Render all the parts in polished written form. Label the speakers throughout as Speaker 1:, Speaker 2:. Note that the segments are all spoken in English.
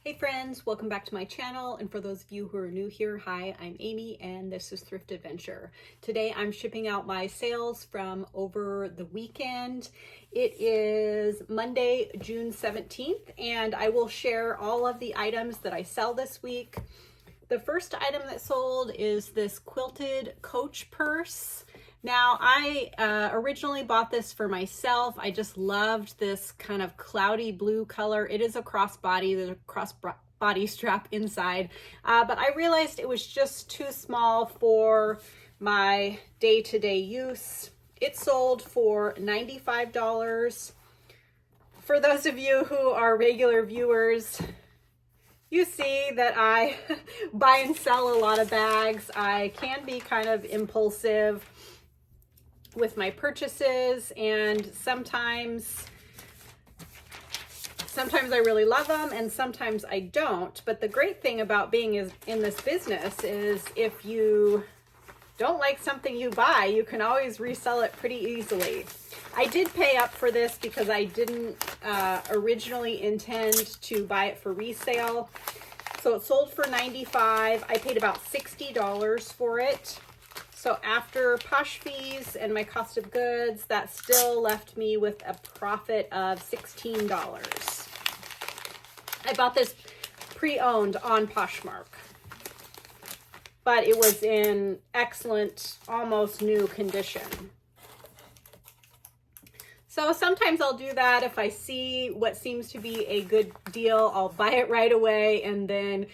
Speaker 1: Hey friends, welcome back to my channel, and for those of you who are new here, hi, I'm Amy and this is Thrift Adventure. Today I'm shipping out my sales from over the weekend. It is Monday, June 17th, and I will share all of the items that I sell this week. The first item that sold is this quilted Coach purse. Now, I originally bought this for myself. I just loved this kind of cloudy blue color. It is a crossbody. There's a crossbody strap inside, but I realized it was just too small for my day-to-day use. It sold for $95. For those of you who are regular viewers, you see that I buy and sell a lot of bags. I can be kind of impulsive with my purchases, and sometimes I really love them and sometimes I don't. But the great thing about being in this business is if you don't like something you buy, you can always resell it pretty easily. I did pay up for this because I didn't originally intend to buy it for resale. So it sold for $95. I paid about $60 for it. So after Posh fees and my cost of goods, that still left me with a profit of $16. I bought this pre-owned on Poshmark, but it was in excellent, almost new condition. So sometimes I'll do that. If I see what seems to be a good deal, I'll buy it right away and then,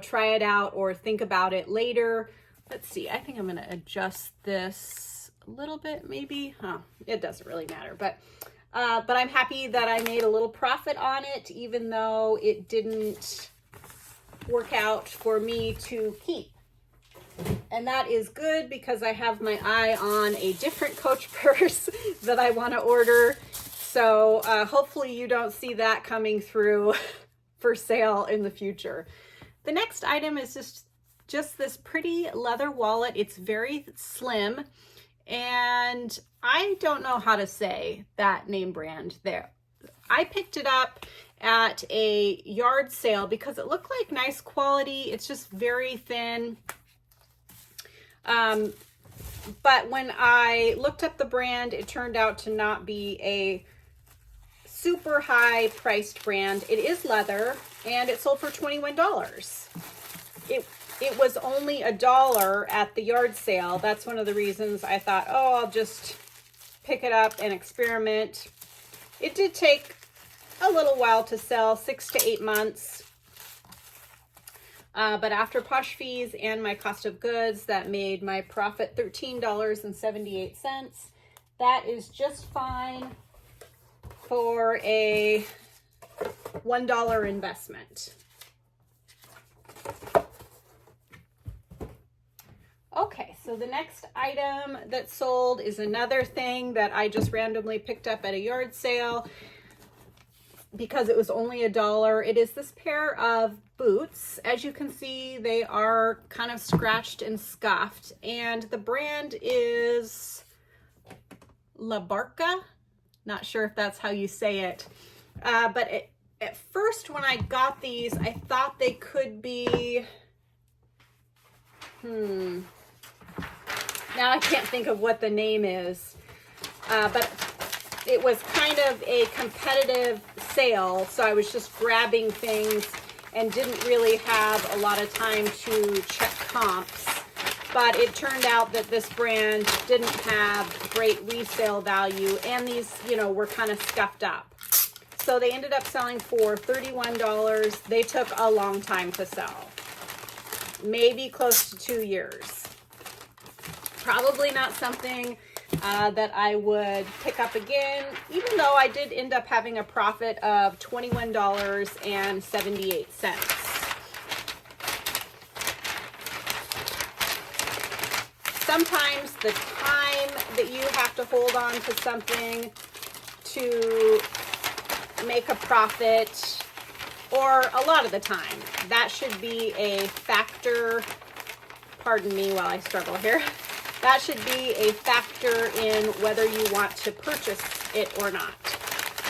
Speaker 1: try it out or think about it later. Let's see, I think I'm going to adjust this a little bit, maybe. It doesn't really matter, but I'm happy that I made a little profit on it, even though it didn't work out for me to keep. And that is good because I have my eye on a different Coach purse that I want to order. So hopefully you don't see that coming through for sale in the future. The next item is just this pretty leather wallet. It's very slim, and I don't know how to say that name brand there. I picked it up at a yard sale because it looked like nice quality. It's just very thin. But when I looked up the brand, it turned out to not be a super high priced brand. It is leather, and it sold for $21. It was only $1 at the yard sale. That's one of the reasons I thought, oh, I'll just pick it up and experiment. It did take a little while to sell, 6 to 8 months. But after Posh fees and my cost of goods, that made my profit $13.78. That is just fine for a $1 investment. Okay, so the next item that sold is another thing that I just randomly picked up at a yard sale because it was only $1. It is this pair of boots. As you can see, they are kind of scratched and scuffed, and the brand is La Barca. Not sure if that's how you say it. But at first when I got these, I thought they could be, now I can't think of what the name is, but it was kind of a competitive sale, so I was just grabbing things and didn't really have a lot of time to check comps. But it turned out that this brand didn't have great resale value, and these, were kind of scuffed up. So they ended up selling for $31. They took a long time to sell, maybe close to 2 years. Probably not something that I would pick up again, even though I did end up having a profit of $21.78. Sometimes the time that you have to hold on to something to make a profit, or a lot of the time, that should be a factor. Pardon me while I struggle here. That should be a factor in whether you want to purchase it or not.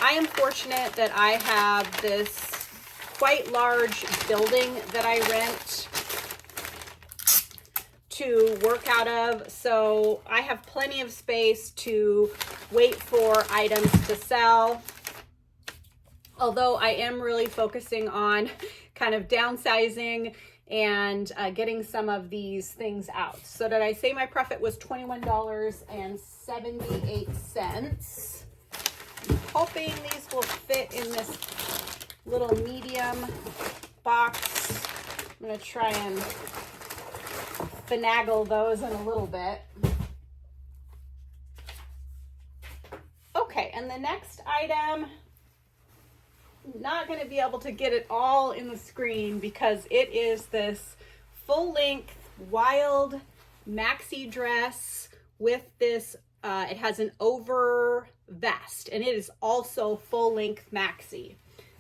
Speaker 1: I am fortunate that I have this quite large building that I rent to work out of, so I have plenty of space to wait for items to sell. Although I am really focusing on kind of downsizing and getting some of these things out. So did I say my profit was $21.78? I'm hoping these will fit in this little medium box. I'm gonna try and finagle those in a little bit. Okay, and the next item, not going to be able to get it all in the screen because it is this full-length wild maxi dress with this, it has an over vest, and it is also full-length maxi.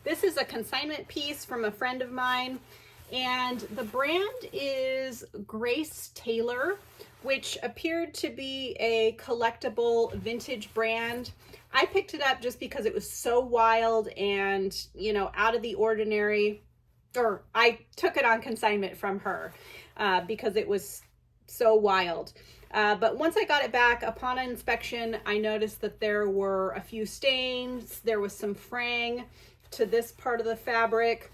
Speaker 1: This is a consignment piece from a friend of mine, and the brand is Grace Taylor, which appeared to be a collectible vintage brand. I picked it up just because it was so wild and, you know, out of the ordinary, or I took it on consignment from her because it was so wild. But once I got it back, upon inspection, I noticed that there were a few stains. There was some fraying to this part of the fabric.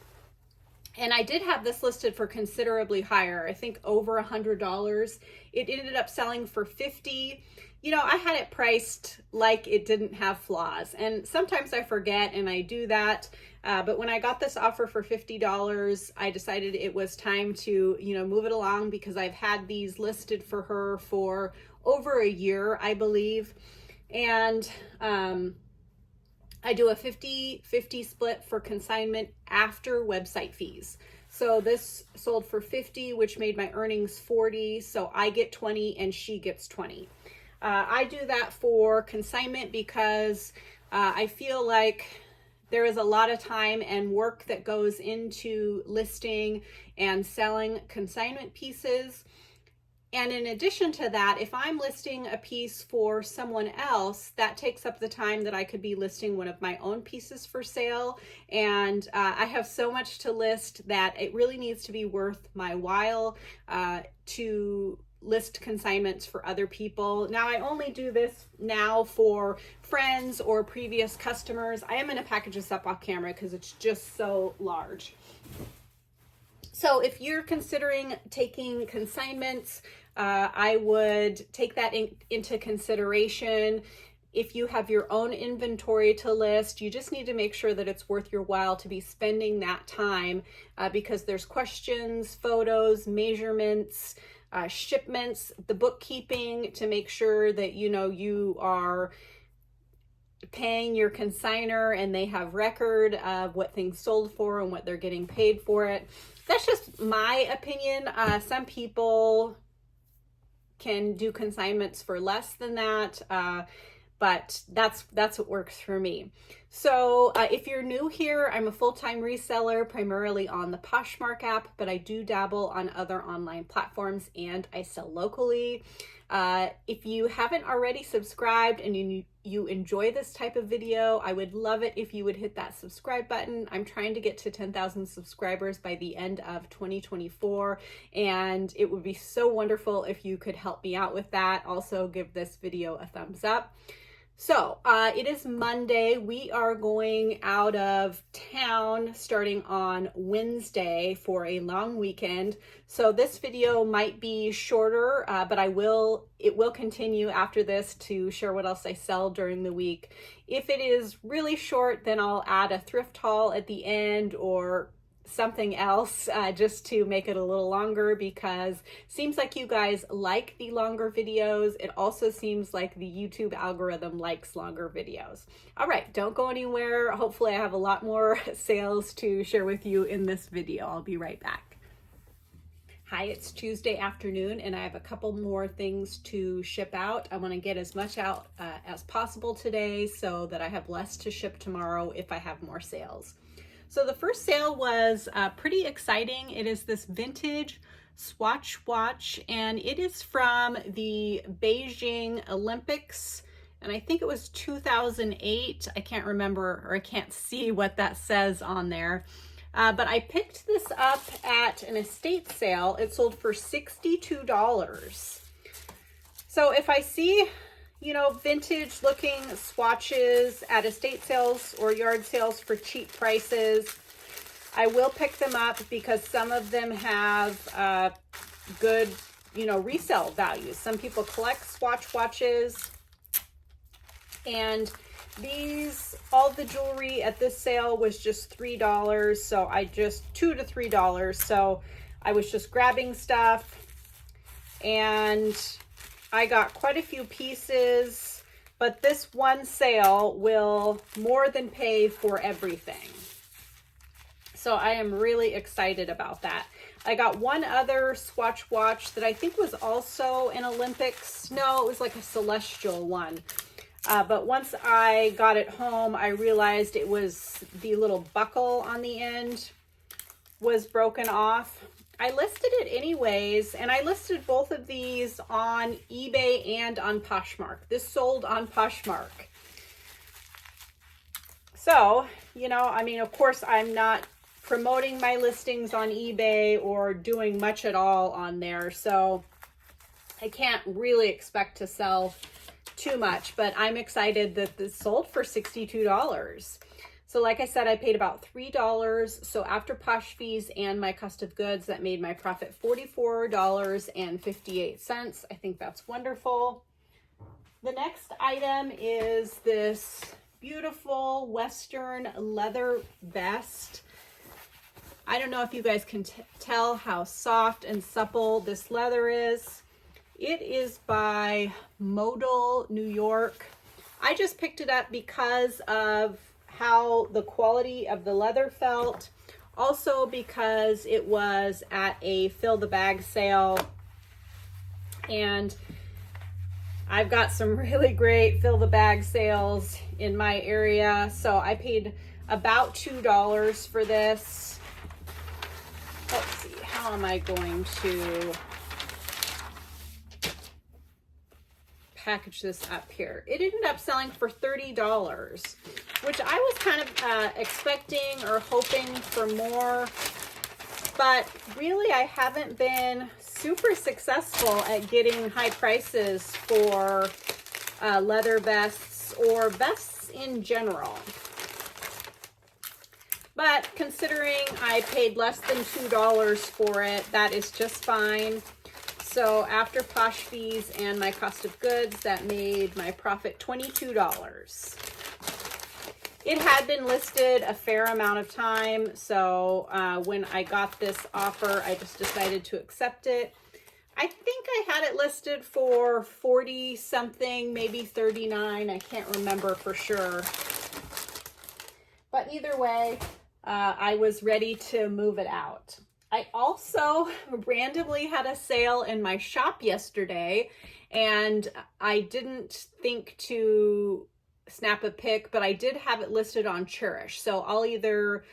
Speaker 1: And I did have this listed for considerably higher, I think over $100. It ended up selling for $50. You know, I had it priced like it didn't have flaws, and sometimes I forget and I do that. But when I got this offer for $50, I decided it was time to, you know, move it along because I've had these listed for her for over a year, I believe. And I do a 50-50 split for consignment after website fees. So this sold for $50, which made my earnings $40. So I get $20 and she gets $20. I do that for consignment because I feel like there is a lot of time and work that goes into listing and selling consignment pieces. And in addition to that, if I'm listing a piece for someone else, that takes up the time that I could be listing one of my own pieces for sale. And I have so much to list that it really needs to be worth my while to list consignments for other people. Now, I only do this now for friends or previous customers. I am going to package this up off camera because it's just so large. So if you're considering taking consignments, I would take that into consideration. If you have your own inventory to list, you just need to make sure that it's worth your while to be spending that time because there's questions, photos, measurements, shipments, the bookkeeping to make sure that, you know, you are paying your consignor and they have record of what things sold for and what they're getting paid for it. That's just my opinion. Some people can do consignments for less than that, but that's what works for me. So if you're new here, I'm a full-time reseller primarily on the Poshmark app, but I do dabble on other online platforms and I sell locally. If you haven't already subscribed and you enjoy this type of video, I would love it if you would hit that subscribe button. I'm trying to get to 10,000 subscribers by the end of 2024, and it would be so wonderful if you could help me out with that. Also, give this video a thumbs up. So it is Monday. We are going out of town starting on Wednesday for a long weekend. So this video might be shorter, but it will continue after this to share what else I sell during the week. If it is really short, then I'll add a thrift haul at the end or something else just to make it a little longer, because it seems like you guys like the longer videos. It also seems like the YouTube algorithm likes longer videos. All right, don't go anywhere. Hopefully I have a lot more sales to share with you in this video. I'll be right back. Hi, it's Tuesday afternoon and I have a couple more things to ship out. I want to get as much out as possible today so that I have less to ship tomorrow if I have more sales. So the first sale was pretty exciting. It is this vintage Swatch watch, and it is from the Beijing Olympics, and I think it was 2008. I can't remember, or I can't see what that says on there. But I picked this up at an estate sale. It sold for $62. So if I see, you know, vintage looking swatches at estate sales or yard sales for cheap prices, I will pick them up because some of them have good, you know, resale values. Some people collect Swatch watches, and these, all the jewelry at this sale was just $3. So $2 to $3. So I was just grabbing stuff, and I got quite a few pieces, but this one sale will more than pay for everything. So I am really excited about that. I got one other Swatch watch that I think was also an Olympics. No, it was like a celestial one. But once I got it home, I realized it was the little buckle on the end was broken off. I listed it anyways, and I listed both of these on eBay and on Poshmark. This sold on Poshmark. So, you know, I mean, of course, I'm not promoting my listings on eBay or doing much at all on there, so I can't really expect to sell too much, but I'm excited that this sold for $62. So like I said, I paid about $3. So after Posh fees and my cost of goods, that made my profit $44.58. I think that's wonderful. The next item is this beautiful Western leather vest. I don't know if you guys can tell how soft and supple this leather is. It is by Modal, New York. I just picked it up because of how the quality of the leather felt. Also because it was at a fill the bag sale. And I've got some really great fill the bag sales in my area. So I paid about $2 for this. Let's see, how am I going to package this up here? It ended up selling for $30, which I was kind of expecting or hoping for more, but really I haven't been super successful at getting high prices for leather vests or vests in general. But considering I paid less than $2 for it, that is just fine. So after Posh fees and my cost of goods, that made my profit $22. It had been listed a fair amount of time, so when I got this offer, I just decided to accept it. I think I had it listed for 40 something, maybe 39. I can't remember for sure. But either way, I was ready to move it out. I also randomly had a sale in my shop yesterday, and I didn't think to snap a pic, but I did have it listed on Chairish. So I'll either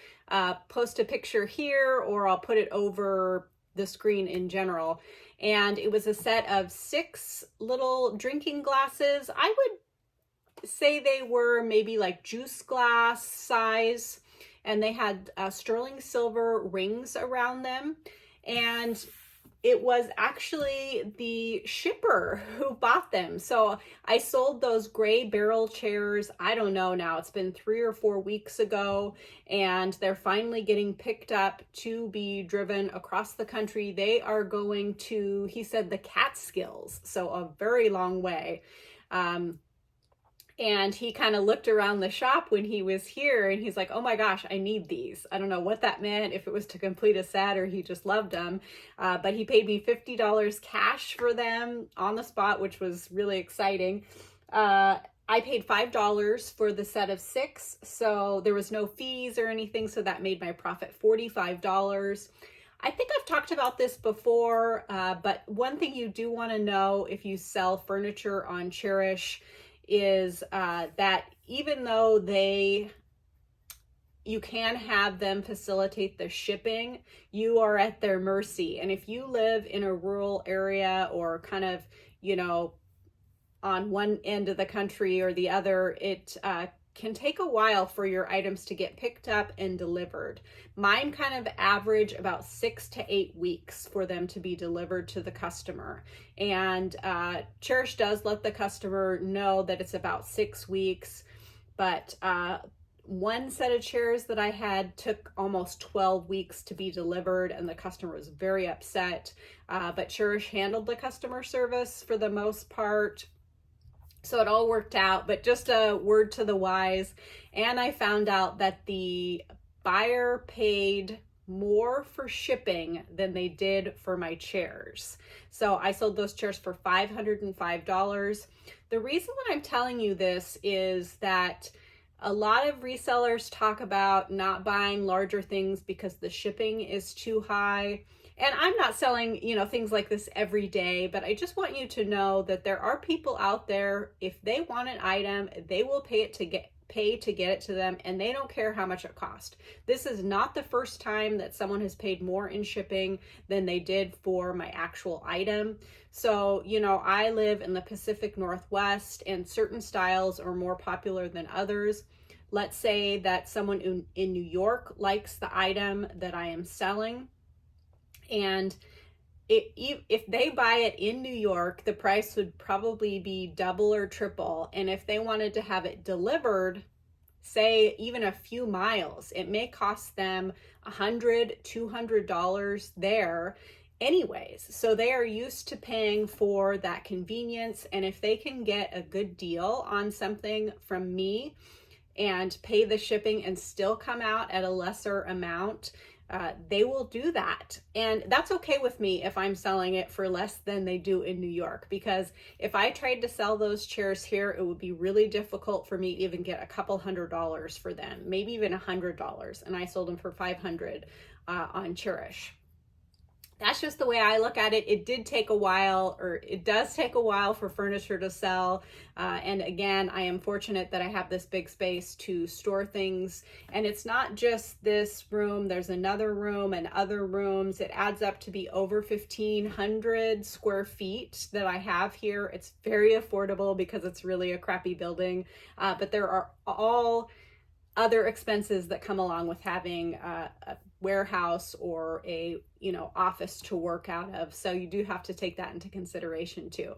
Speaker 1: post a picture here or I'll put it over the screen in general. And it was a set of 6 little drinking glasses. I would say they were maybe like juice glass size, and they had sterling silver rings around them. And it was actually the shipper who bought them. So I sold those gray barrel chairs, I don't know now, it's been 3 or 4 weeks ago, and they're finally getting picked up to be driven across the country. They are going to, he said, the Catskills, so a very long way. And he kind of looked around the shop when he was here, and he's like, oh my gosh, I need these. I don't know what that meant, if it was to complete a set or he just loved them. But he paid me $50 cash for them on the spot, which was really exciting. I paid $5 for the set of 6, so there was no fees or anything, so that made my profit $45. I think I've talked about this before, but one thing you do want to know if you sell furniture on Chairish is that even though you can have them facilitate the shipping, you are at their mercy. And if you live in a rural area or kind of, you know, on one end of the country or the other, it can take a while for your items to get picked up and delivered. Mine kind of average about 6 to 8 weeks for them to be delivered to the customer. And Chairish does let the customer know that it's about 6 weeks, but one set of chairs that I had took almost 12 weeks to be delivered, and the customer was very upset. But Chairish handled the customer service for the most part, so it all worked out. But just a word to the wise, and I found out that the buyer paid more for shipping than they did for my chairs. So I sold those chairs for $505. The reason that I'm telling you this is that a lot of resellers talk about not buying larger things because the shipping is too high. And I'm not selling, things like this every day, but I just want you to know that there are people out there, if they want an item, they will pay to get it to them, and they don't care how much it costs. This is not the first time that someone has paid more in shipping than they did for my actual item. So, I live in the Pacific Northwest, and certain styles are more popular than others. Let's say that someone in New York likes the item that I am selling, and if they buy it in New York, the price would probably be double or triple. And if they wanted to have it delivered, say even a few miles, it may cost them $100, $200 there anyways. So they are used to paying for that convenience. And if they can get a good deal on something from me and pay the shipping and still come out at a lesser amount, they will do that. And that's okay with me if I'm selling it for less than they do in New York, because if I tried to sell those chairs here, it would be really difficult for me to even get a couple $100 for them, maybe even $100. And I sold them for $500 on Chairish. That's just the way I look at it. It does take a while for furniture to sell. And again, I am fortunate that I have this big space to store things. And it's not just this room. There's another room and other rooms. It adds up to be over 1,500 square feet that I have here. It's very affordable because it's really a crappy building. But there are all other expenses that come along with having a warehouse or a office to work out of. So you do have to take that into consideration too.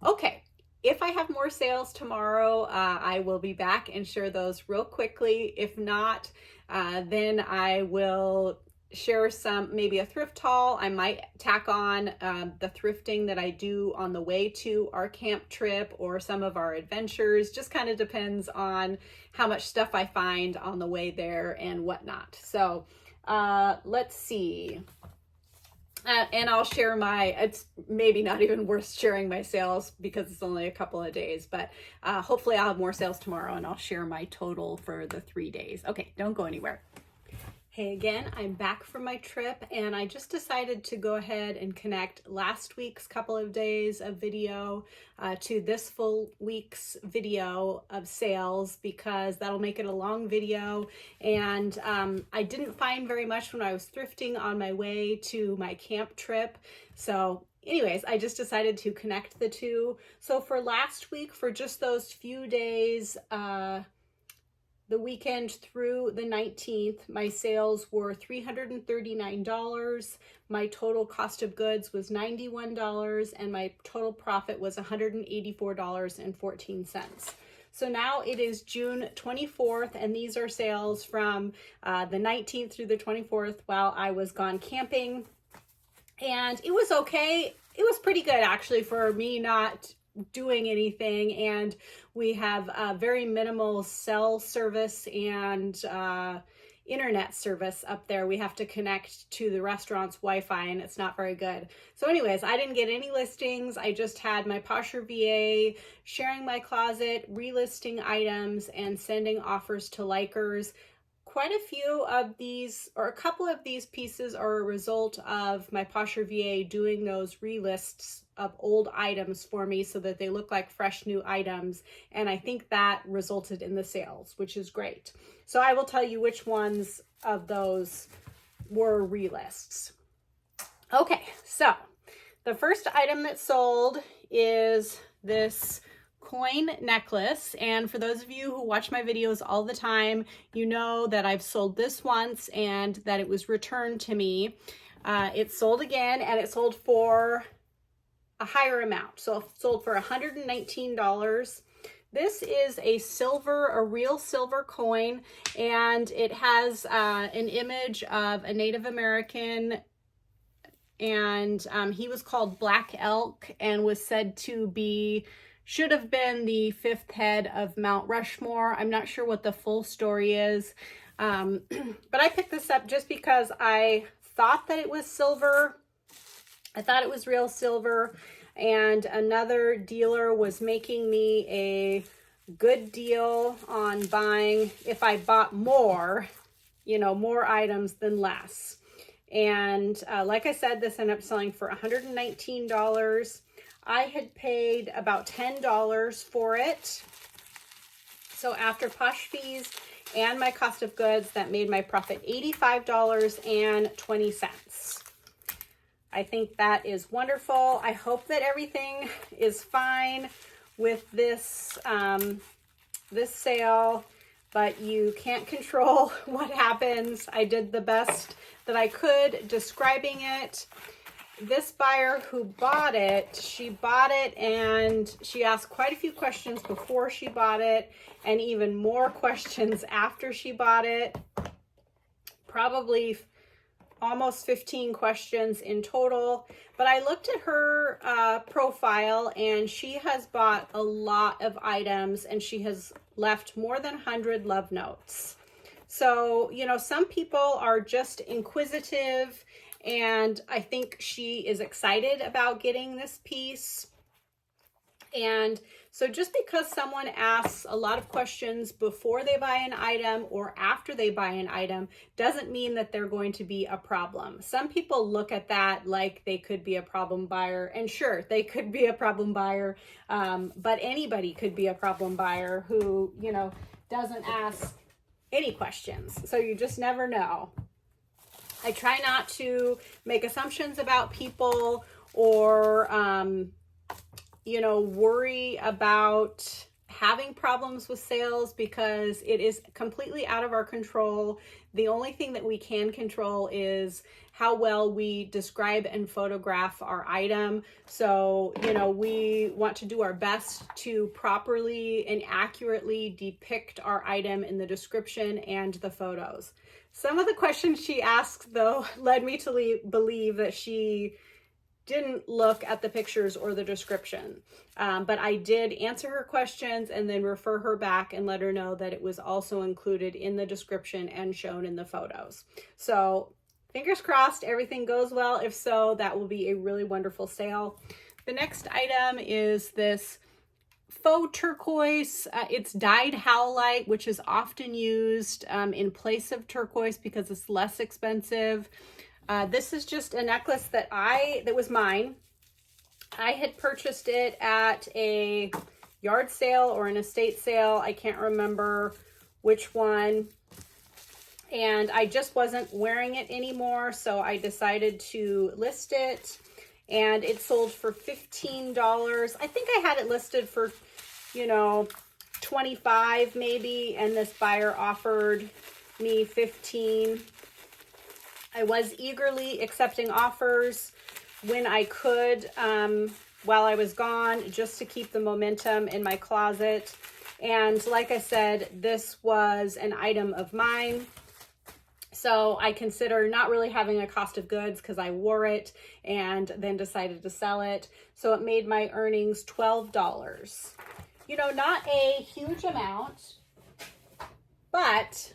Speaker 1: Okay, if I have more sales tomorrow, I will be back and share those real quickly. If not, then I will share maybe a thrift haul. I might tack on the thrifting that I do on the way to our camp trip or some of our adventures. Just kind of depends on how much stuff I find on the way there and whatnot. So let's see. And I'll share it's maybe not even worth sharing my sales because it's only a couple of days, but hopefully I'll have more sales tomorrow and I'll share my total for the 3 days. Okay, don't go anywhere. Hey again, I'm back from my trip, and I just decided to go ahead and connect last week's couple of days of video to this full week's video of sales, because that'll make it a long video. And I didn't find very much when I was thrifting on my way to my camp trip. So anyways, I just decided to connect the two. So for last week, for just those few days, the weekend through the 19th, my sales were $339. My total cost of goods was $91, and my total profit was $184.14. So now it is June 24th, and these are sales from the 19th through the 24th while I was gone camping. And it was okay. It was pretty good actually for me not doing anything, and we have very minimal cell service and internet service up there. We have to connect to the restaurant's Wi-Fi, and it's not very good. So anyways, I didn't get any listings. I just had my Posher VA sharing my closet, relisting items, and sending offers to likers. Quite a few of these, or a couple of these pieces, are a result of my Posher VA doing those relists of old items for me so that they look like fresh new items. And I think that resulted in the sales, which is great. So I will tell you which ones of those were relists. Okay, so the first item that sold is this coin necklace, and for those of you who watch my videos all the time, you know that I've sold this once and that it was returned to me. It sold again, and it sold for a higher amount. So it sold for $119. This is a real silver coin, and it has an image of a Native American, and he was called Black Elk and was said to be, should have been the fifth head of Mount Rushmore. I'm not sure what the full story is, but I picked this up just because I thought that it was silver. I thought it was real silver, and another dealer was making me a good deal on buying, if I bought more, you know, more items than less. And like I said, this ended up selling for $119. I had paid about $10 for it. So after posh fees and my cost of goods, that made my profit $85.20. I think that is wonderful. I hope that everything is fine with this, this sale, but you can't control what happens. I did the best that I could describing it. This buyer who bought it, she bought it and she asked quite a few questions before she bought it, and even more questions after she bought it. Probably almost 15 questions in total. But I looked at her profile, and she has bought a lot of items, and she has left more than 100 love notes. So, you know, some people are just inquisitive, and I think she is excited about getting this piece. And so just because someone asks a lot of questions before they buy an item or after they buy an item doesn't mean that they're going to be a problem. Some people look at that like they could be a problem buyer, and sure, they could be a problem buyer, but anybody could be a problem buyer who, you know, doesn't ask any questions. So you just never know. I try not to make assumptions about people or, you know, worry about having problems with sales, because it is completely out of our control. The only thing that we can control is how well we describe and photograph our item. So, you know, we want to do our best to properly and accurately depict our item in the description and the photos. Some of the questions she asked, though, led me to believe that she didn't look at the pictures or the description. But I did answer her questions and then refer her back and let her know that it was also included in the description and shown in the photos. So fingers crossed everything goes well. If so, that will be a really wonderful sale. The next item is this faux turquoise. It's dyed howlite, which is often used in place of turquoise because it's less expensive. This is just a necklace that was mine. I had purchased it at a yard sale or an estate sale. I can't remember which one. And I just wasn't wearing it anymore, so I decided to list it. And it sold for $15. I think I had it listed for, you know, $25 maybe, and this buyer offered me $15. I was eagerly accepting offers when I could while I was gone, just to keep the momentum in my closet. And like I said, this was an item of mine. So I consider not really having a cost of goods because I wore it and then decided to sell it. So it made my earnings $12. You know, not a huge amount, but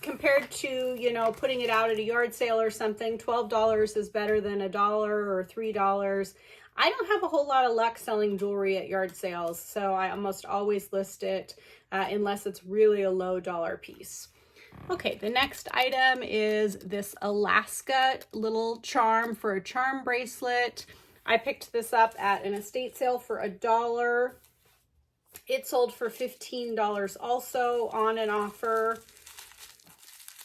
Speaker 1: compared to, you know, putting it out at a yard sale or something, $12 is better than $1 or $3. I don't have a whole lot of luck selling jewelry at yard sales, so I almost always list it unless it's really a low dollar piece. Okay, the next item is this Alaska little charm for a charm bracelet. I picked this up at an estate sale for $1. It sold for $15 also on an offer.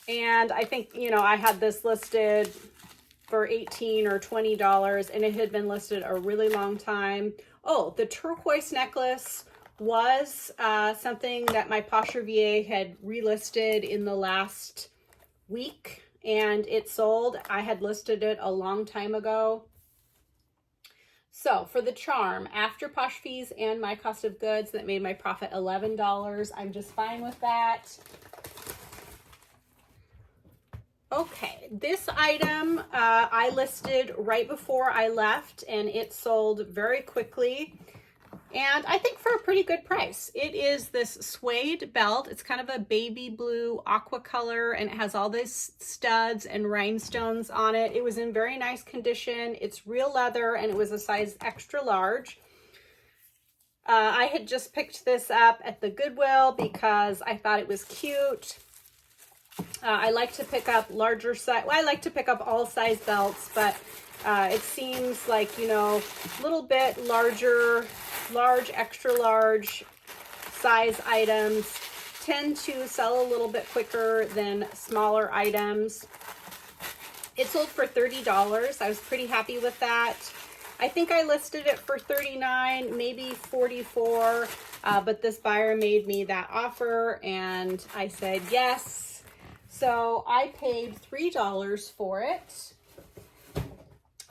Speaker 1: And I think, you know, I had this listed for $18 or $20, and it had been listed a really long time. Oh, the turquoise necklace was something that my Posher VA had relisted in the last week, and it sold. I had listed it a long time ago. So for the charm, after posh fees and my cost of goods, that made my profit $11. I'm just fine with that. Okay, this item I listed right before I left, and it sold very quickly, and I think for a pretty good price. It is this suede belt. It's kind of a baby blue aqua color, and it has all these studs and rhinestones on it. It was in very nice condition. It's real leather, and it was a size extra large. I had just picked this up at the Goodwill because I thought it was cute. I like to pick up larger size. Well, I like to pick up all size belts, but it seems like, you know, a little bit larger, large, extra large size items tend to sell a little bit quicker than smaller items. It sold for $30. I was pretty happy with that. I think I listed it for $39, maybe $44, but this buyer made me that offer and I said yes. So I paid $3 for it.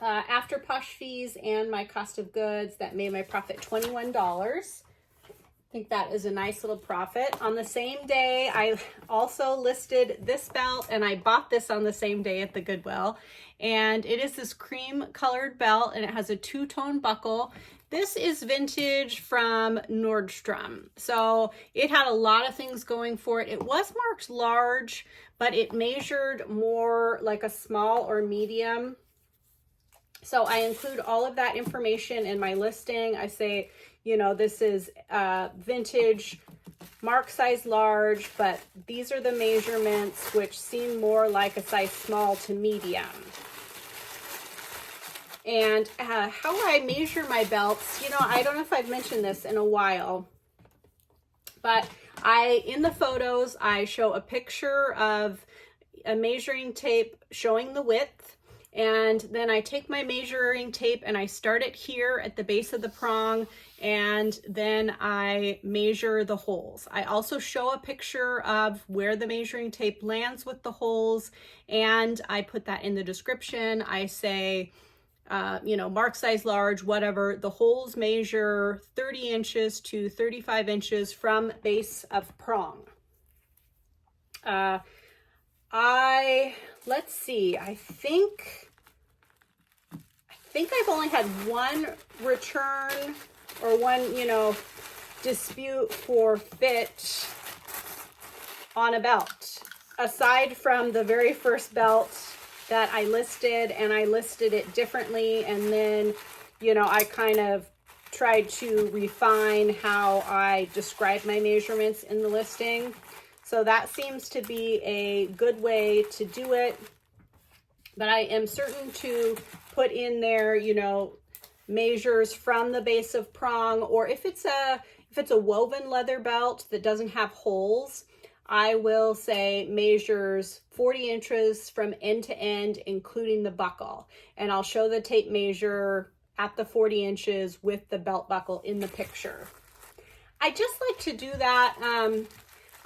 Speaker 1: After posh fees and my cost of goods, that made my profit $21. I think that is a nice little profit. On the same day, I also listed this belt, and I bought this on the same day at the Goodwill. And it is this cream colored belt, and it has a two-tone buckle. This is vintage from Nordstrom. So it had a lot of things going for it. It was marked large, but it measured more like a small or medium. So I include all of that information in my listing. I say, you know, this is vintage, mark size large, but these are the measurements, which seem more like a size small to medium. And how I measure my belts, you know, I don't know if I've mentioned this in a while, but in the photos, I show a picture of a measuring tape showing the width. And then I take my measuring tape and I start it here at the base of the prong, and then I measure the holes. I also show a picture of where the measuring tape lands with the holes, and I put that in the description. I say, you know, mark size large, whatever. The holes measure 30 inches to 35 inches from base of prong. Let's see, I think I've only had one return or one, you know, dispute for fit on a belt, aside from the very first belt that I listed, and I listed it differently, and then, you know, I kind of tried to refine how I describe my measurements in the listing. So that seems to be a good way to do it. But I am certain to put in there, you know, measures from the base of prong, or if it's a woven leather belt that doesn't have holes, I will say measures 40 inches from end to end, including the buckle. And I'll show the tape measure at the 40 inches with the belt buckle in the picture. I just like to do that.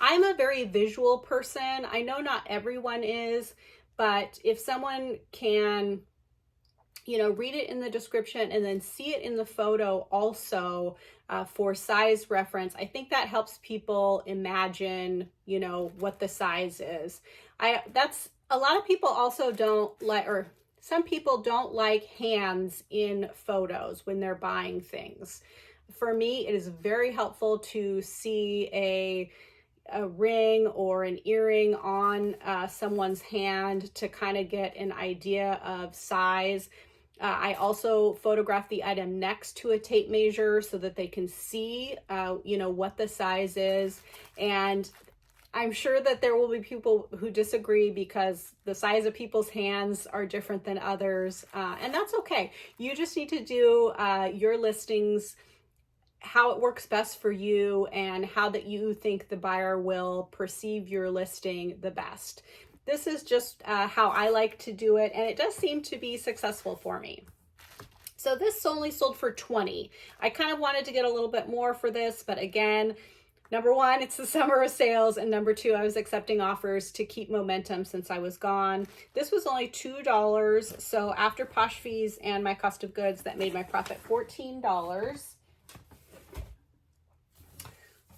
Speaker 1: I'm a very visual person. I know not everyone is, but if someone can, you know, read it in the description and then see it in the photo also for size reference, I think that helps people imagine, you know, what the size is. That's a lot of people also don't like, or some people don't like hands in photos when they're buying things. For me, it is very helpful to see a ring or an earring on someone's hand to kind of get an idea of size. I also photograph the item next to a tape measure so that they can see, you know, what the size is. And I'm sure that there will be people who disagree because the size of people's hands are different than others. And that's okay. You just need to do your listings how it works best for you and how that you think the buyer will perceive your listing the best. This is just how I like to do it, and it does seem to be successful for me. So this only sold for $20. I kind of wanted to get a little bit more for this, but again, number one, it's the summer of sales, and number two, I was accepting offers to keep momentum since I was gone. This was only $2, so after Posh fees and my cost of goods, that made my profit $14.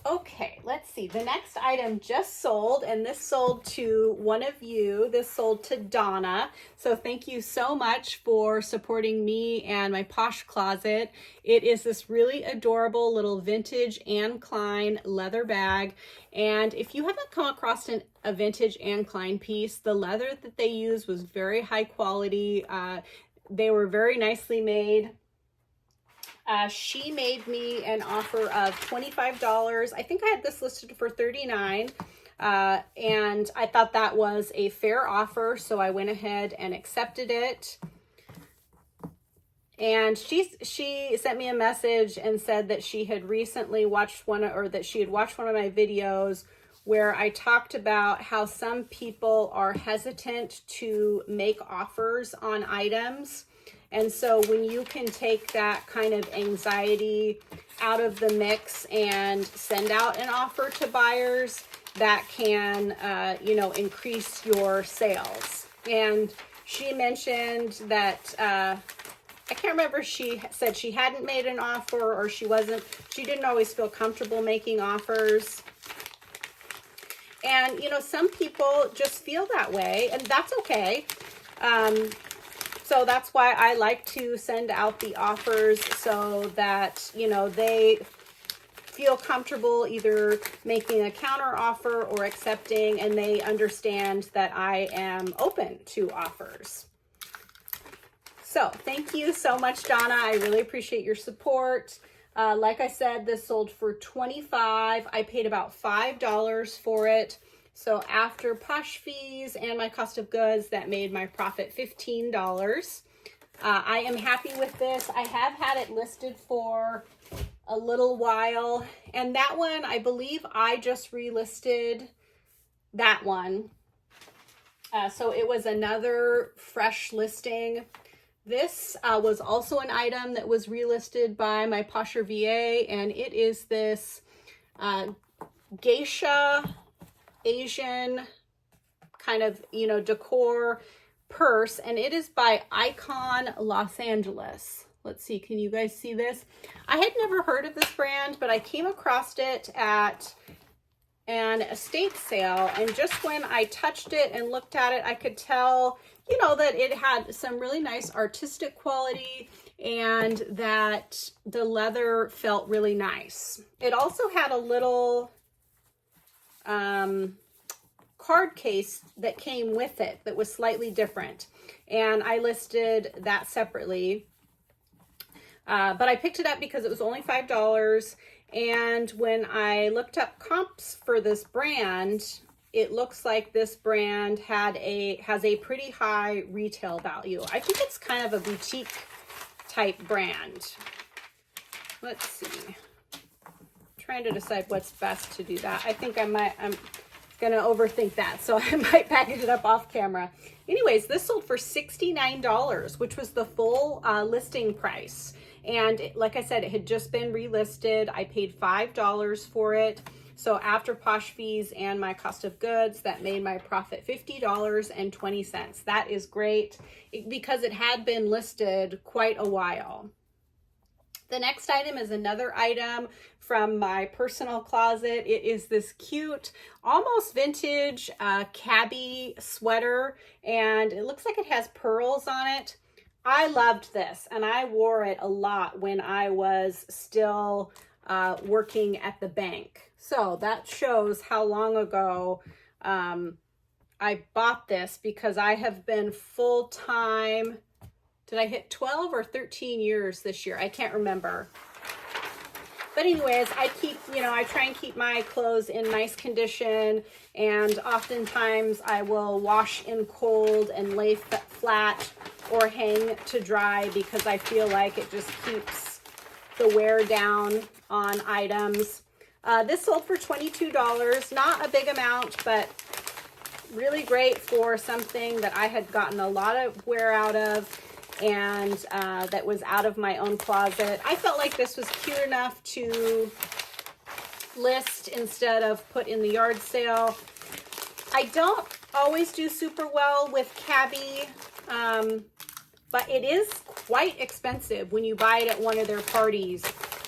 Speaker 1: Okay, let's see. The next item just sold, and this sold to one of you. This sold to Donna. So thank you so much for supporting me and my Posh closet. It is this really adorable little vintage Anne Klein leather bag. And if you haven't come across a vintage Anne Klein piece, the leather that they used was very high quality. They were very nicely made. She made me an offer of $25. I think I had this listed for $39, and I thought that was a fair offer, so I went ahead and accepted it. And she sent me a message and said that she had recently watched that she had watched one of my videos where I talked about how some people are hesitant to make offers on items. And so when you can take that kind of anxiety out of the mix and send out an offer to buyers, that can, increase your sales. And she mentioned that, I can't remember if she said she hadn't made an offer or she didn't always feel comfortable making offers. And, some people just feel that way, and that's okay. So that's why I like to send out the offers so that, they feel comfortable either making a counter offer or accepting, and they understand that I am open to offers. So thank you so much, Donna. I really appreciate your support. Like I said, this sold for $25. I paid about $5 for it. So after Posh fees and my cost of goods, that made my profit $15. I am happy with this. I have had it listed for a little while, and that one, I believe I just relisted that one. So it was another fresh listing. This was also an item that was relisted by my Posher VA, and it is this geisha Asian kind of, decor purse, and it is by Icon Los Angeles. Let's see, can you guys see this? I had never heard of this brand, but I came across it at an estate sale, and just when I touched it and looked at it, I could tell, that it had some really nice artistic quality and that the leather felt really nice. It also had a little card case that came with it that was slightly different, and I listed that separately, but I picked it up because it was only $5. And when I looked up comps for this brand, it looks like this brand has a pretty high retail value. I think it's kind of a boutique type brand. Let's see, trying to decide what's best to do that. I think I'm gonna overthink that, so I might package it up off camera. Anyways, this sold for $69, which was the full listing price. And like I said, it had just been relisted. I paid $5 for it. So after Posh fees and my cost of goods, that made my profit $50.20. That is great because it had been listed quite a while. The next item is another item from my personal closet. It is this cute, almost vintage cabbie sweater, and it looks like it has pearls on it. I loved this, and I wore it a lot when I was still working at the bank. So that shows how long ago I bought this, because I have been full-time. Did I hit 12 or 13 years this year? I can't remember. But anyways, I try and keep my clothes in nice condition, and oftentimes I will wash in cold and lay flat or hang to dry, because I feel like it just keeps the wear down on items. This sold for $22, not a big amount, but really great for something that I had gotten a lot of wear out of. and that was out of my own closet. I felt like this was cute enough to list instead of put in the yard sale. I don't always do super well with cabbie, but it is quite expensive when you buy it at one of their parties.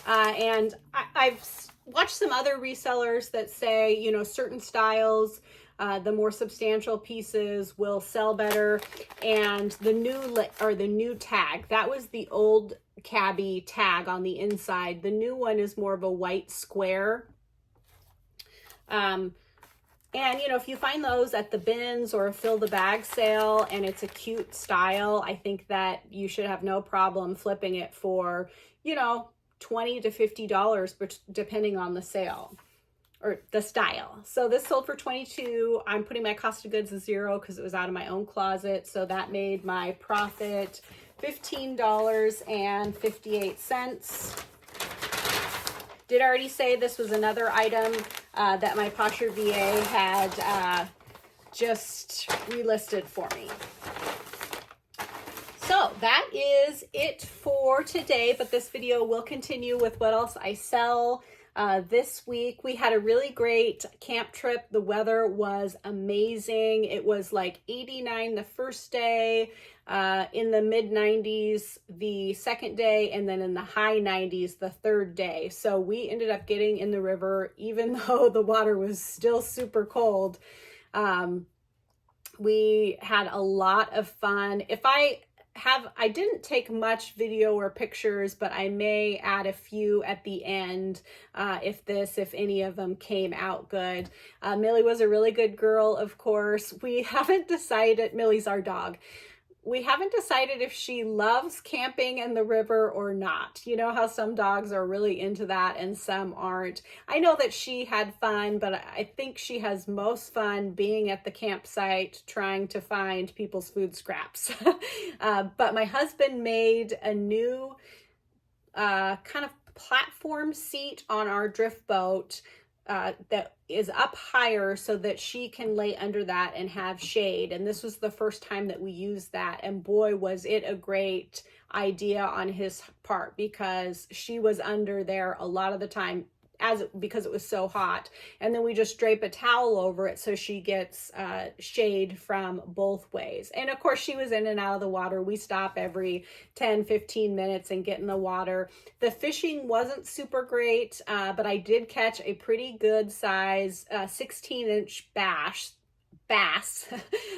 Speaker 1: And I've watched some other resellers that say, you know, certain styles, the more substantial pieces will sell better. And the new tag, that was the old cabbie tag on the inside. The new one is more of a white square. And, you know, if you find those at the bins or fill the bag sale and it's a cute style, I think that you should have no problem flipping it for, you know, $20 to $50, but depending on the sale or the style. So this sold for $22. I'm putting my cost of goods as $0 because it was out of my own closet. So that made my profit $15.58. Did already say this was another item that my Posher VA had just relisted for me. So that is it for today, but this video will continue with what else I sell this week. We had a really great camp trip. The weather was amazing. It was like 89 the first day, in the mid 90s the second day, and then in the high 90s the third day. So we ended up getting in the river even though the water was still super cold. We had a lot of fun. I didn't take much video or pictures, but I may add a few at the end if any of them came out good. Millie was a really good girl, of course. We haven't decided, Millie's our dog. We haven't decided if she loves camping in the river or not. You know how some dogs are really into that and some aren't. I know that she had fun, but I think she has most fun being at the campsite trying to find people's food scraps. But my husband made a new kind of platform seat on our drift boat that is up higher so that she can lay under that and have shade. And this was the first time that we used that. And boy, was it a great idea on his part, because she was under there a lot of the time because it was so hot. And then we just drape a towel over it so she gets shade from both ways. And of course she was in and out of the water. We stop every 10-15 minutes and get in the water. The fishing wasn't super great, but I did catch a pretty good size 16-inch bass.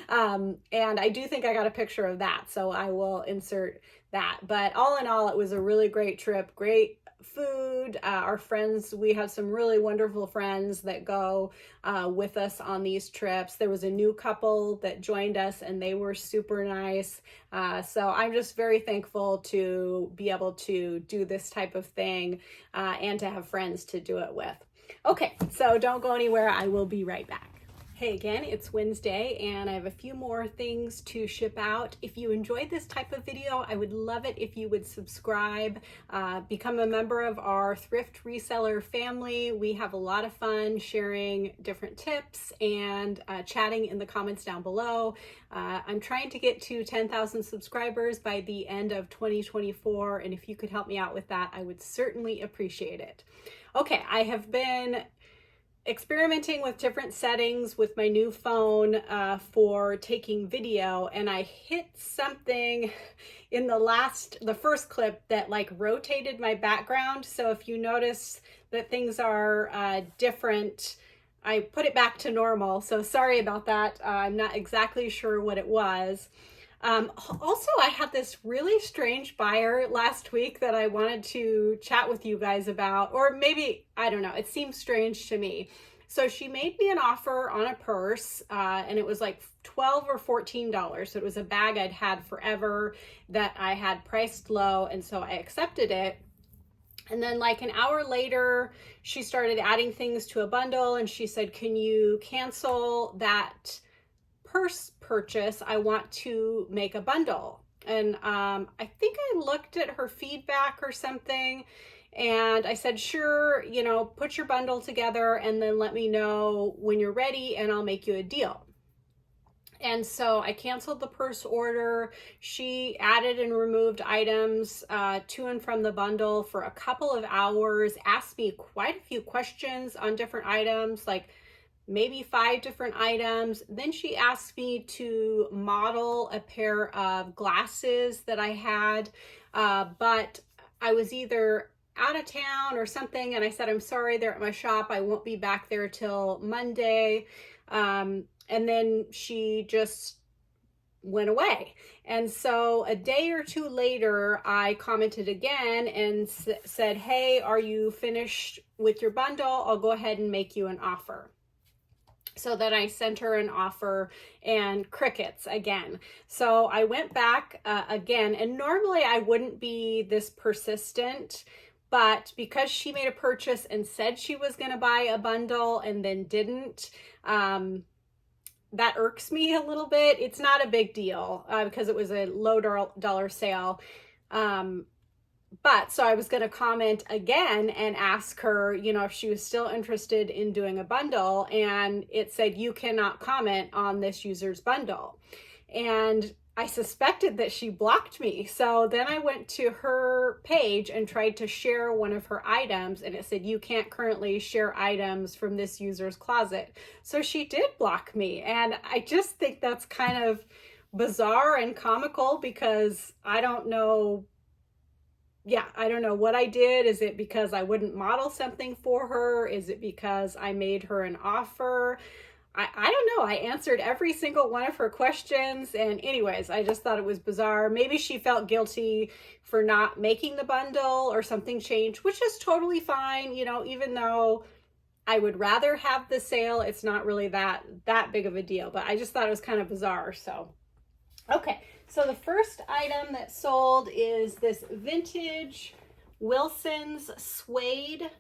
Speaker 1: And I do think I got a picture of that, so I will insert that. But all in all, it was a really great trip. Great food. Our friends, we have some really wonderful friends that go with us on these trips. There was a new couple that joined us and they were super nice. So I'm just very thankful to be able to do this type of thing and to have friends to do it with. Okay, so don't go anywhere. I will be right back. Hey again, it's Wednesday and I have a few more things to ship out. If you enjoyed this type of video, I would love it if you would subscribe, become a member of our Thrift Reseller family. We have a lot of fun sharing different tips and chatting in the comments down below. I'm trying to get to 10,000 subscribers by the end of 2024, and if you could help me out with that, I would certainly appreciate it. Okay, I have been experimenting with different settings with my new phone for taking video, and I hit something in the first clip that like rotated my background. So if you notice that things are different, I put it back to normal. So sorry about that. I'm not exactly sure what it was. Also, I had this really strange buyer last week that I wanted to chat with you guys about, or maybe, I don't know, it seems strange to me. So she made me an offer on a purse, and it was like $12 or $14. So it was a bag I'd had forever that I had priced low, and so I accepted it. And then like an hour later, she started adding things to a bundle, and she said, "Can you cancel that purse purchase? I want to make a bundle." And I think I looked at her feedback or something, and I said, "Sure, you know, put your bundle together and then let me know when you're ready and I'll make you a deal." And so I canceled the purse order. She added and removed items to and from the bundle for a couple of hours, asked me quite a few questions on different items, like maybe 5 different items. Then she asked me to model a pair of glasses that I had, but I was either out of town or something, and I said, I'm sorry, they're at my shop. I won't be back there till Monday. And then she just went away. And so a day or two later, I commented again and said, hey, are you finished with your bundle? I'll go ahead and make you an offer. So then I sent her an offer, and crickets again. So I went back again, and normally I wouldn't be this persistent, but because she made a purchase and said she was going to buy a bundle and then didn't, that irks me a little bit. It's not a big deal because it was a low dollar sale. But so I was going to comment again and ask her, you know, if she was still interested in doing a bundle, and it said, you cannot comment on this user's bundle. And I suspected that she blocked me. So then I went to her page and tried to share one of her items, and it said, you can't currently share items from this user's closet. So she did block me. And I just think that's kind of bizarre and comical, because I don't know what I did. Is it because I wouldn't model something for her? Is it because I made her an offer? I don't know. I answered every single one of her questions. And anyways, I just thought it was bizarre. Maybe she felt guilty for not making the bundle, or something changed, which is totally fine. You know, even though I would rather have the sale, it's not really that big of a deal, but I just thought it was kind of bizarre. So, okay. So the first item that sold is this vintage Wilson's suede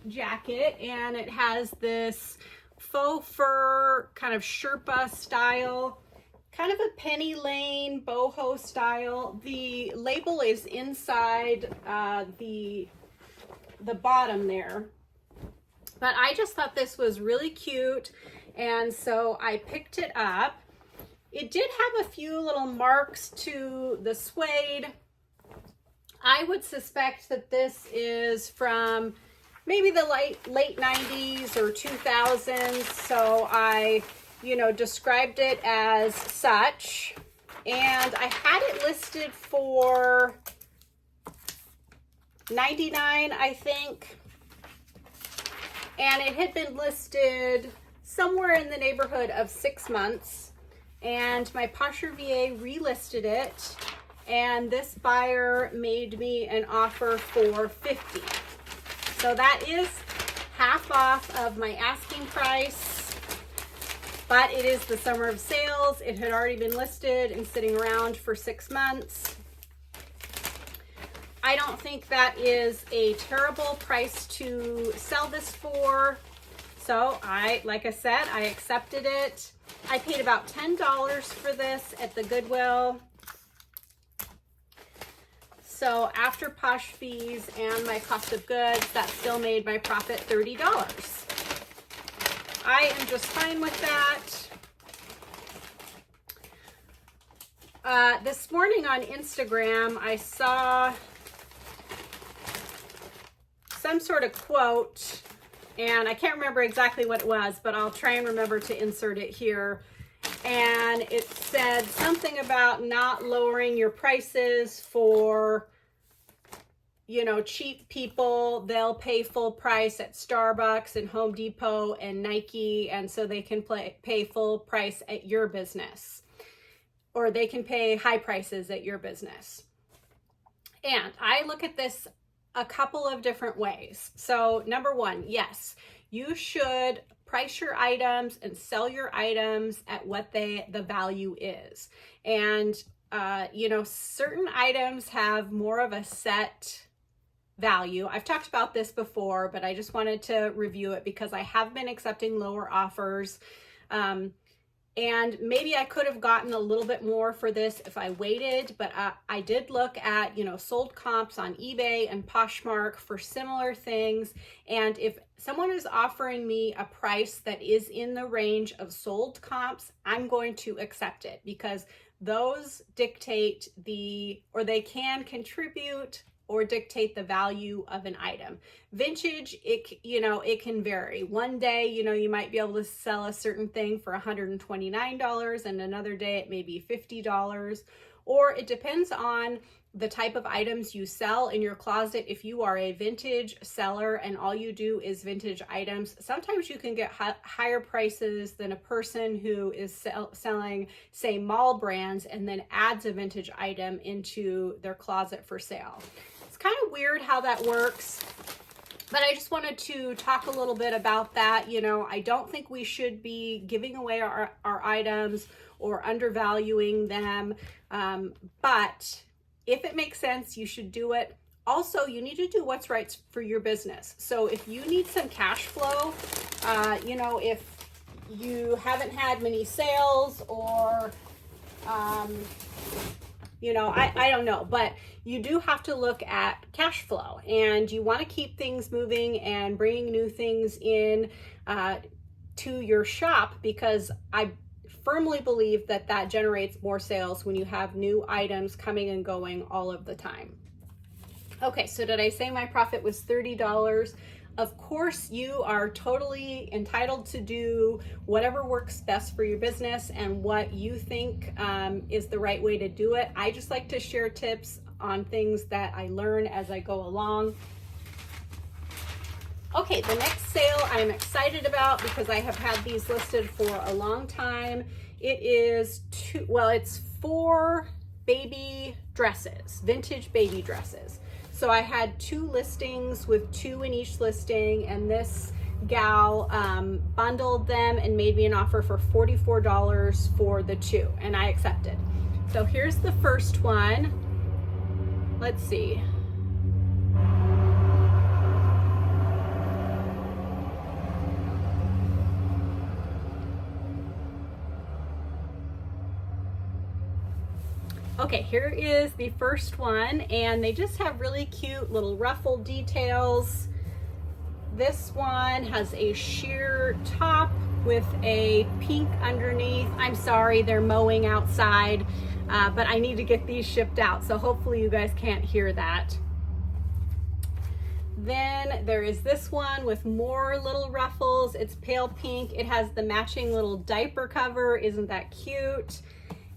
Speaker 1: jacket, and it has this faux fur kind of Sherpa style, kind of a penny lane boho style. The label is inside the bottom there, but I just thought this was really cute, and so I picked it up. It did have a few little marks to the suede. I would suspect that this is from maybe the late 90s or 2000s. So I, described it as such. And I had it listed for $99, I think. And it had been listed somewhere in the neighborhood of 6 months. And my Posher VA relisted it, and this buyer made me an offer for $50. So that is half off of my asking price, but it is the summer of sales. It had already been listed and sitting around for 6 months. I don't think that is a terrible price to sell this for. So like I said, I accepted it. I paid about $10 for this at the Goodwill. So after posh fees and my cost of goods, that still made my profit $30. I am just fine with that. This morning on Instagram, I saw some sort of quote, and I can't remember exactly what it was, but I'll try and remember to insert it here. And it said something about not lowering your prices for, cheap people. They'll pay full price at Starbucks and Home Depot and Nike, and so they can pay full price at your business. Or they can pay high prices at your business. And I look at this a couple of different ways. So number one, yes, you should price your items and sell your items at what the value is. And, certain items have more of a set value. I've talked about this before, but I just wanted to review it because I have been accepting lower offers. And maybe I could have gotten a little bit more for this if I waited, but I did look at, you know, sold comps on eBay and Poshmark for similar things. And if someone is offering me a price that is in the range of sold comps, I'm going to accept it, because those dictate or they can contribute or dictate the value of an item. Vintage, it can vary. One day, you might be able to sell a certain thing for $129, and another day it may be $50. Or it depends on the type of items you sell in your closet. If you are a vintage seller and all you do is vintage items, sometimes you can get higher prices than a person who is selling, say, mall brands and then adds a vintage item into their closet for sale. It's kind of weird how that works, but I just wanted to talk a little bit about that. I don't think we should be giving away our items or undervaluing them, but if it makes sense, you should do it. Also, you need to do what's right for your business. So if you need some cash flow, if you haven't had many sales, or I don't know, but you do have to look at cash flow, and you want to keep things moving and bringing new things in to your shop, because I firmly believe that generates more sales when you have new items coming and going all of the time. Okay, so did I say my profit was $30? Of course, you are totally entitled to do whatever works best for your business and what you think is the right way to do it. I just like to share tips on things that I learn as I go along. Okay, the next sale I'm excited about because I have had these listed for a long time. It is it's 4 baby dresses, vintage baby dresses. So I had 2 listings with 2 in each listing, and this gal bundled them and made me an offer for $44 for the 2, and I accepted. So here's the first one. Let's see. Okay, here is the first one, and they just have really cute little ruffle details. This one has a sheer top with a pink underneath. I'm sorry, they're mowing outside, but I need to get these shipped out, so hopefully you guys can't hear that. Then there is this one with more little ruffles. It's pale pink. It has the matching little diaper cover. Isn't that cute?